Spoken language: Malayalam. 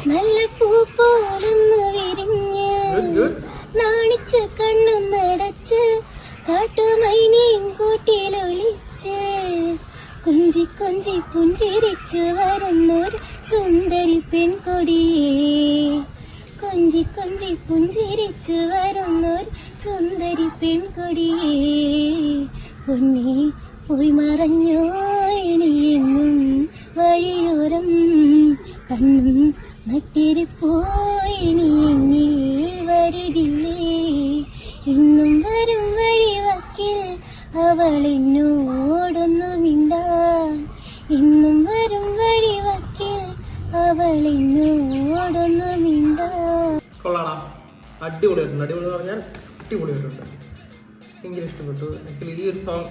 നല്ല പൂ പോലൊന്ന് വിരിഞ്ഞ് നാണിച്ച് കണ്ണും നടച്ച് കാട്ടുമൈനയും കൂട്ടിലൊളിച്ച് കുഞ്ചി കുഞ്ചി പുഞ്ചിരിച്ചു വരുന്നൊരു സുന്ദരി പെൺകൊടിയേ കൊഞ്ചി കൊഞ്ചി പുഞ്ചിരിച്ചു വരുന്നൊരു സുന്ദരി പെൺകൊടിയേ പൊന്നേ പോയി മറഞ്ഞോ ഇനിയെങ്ങും വഴിയോരം കണ്ണും നട്ടിരിപ്പോയി ഇനിയെങ്ങിൽ വരികില്ലേ ഇന്നും വരും വഴിവക്കിൽ അവൾ എന്നോടൊന്നു മിണ്ടാൻ ഇന്നും വരും വഴിവക്കിൽ അവൾ എന്നോടൊന്നു മിണ്ടാൻ. കൊള്ളാടാ, അടിപൊളിയായിട്ടുണ്ട്. അടിപൊളി പറഞ്ഞാൽ അടിപൊളിയായിട്ടുണ്ട്. ഭയങ്കര ഇഷ്ടപ്പെട്ടു. ആക്ച്വലി ഈ ഒരു സോങ്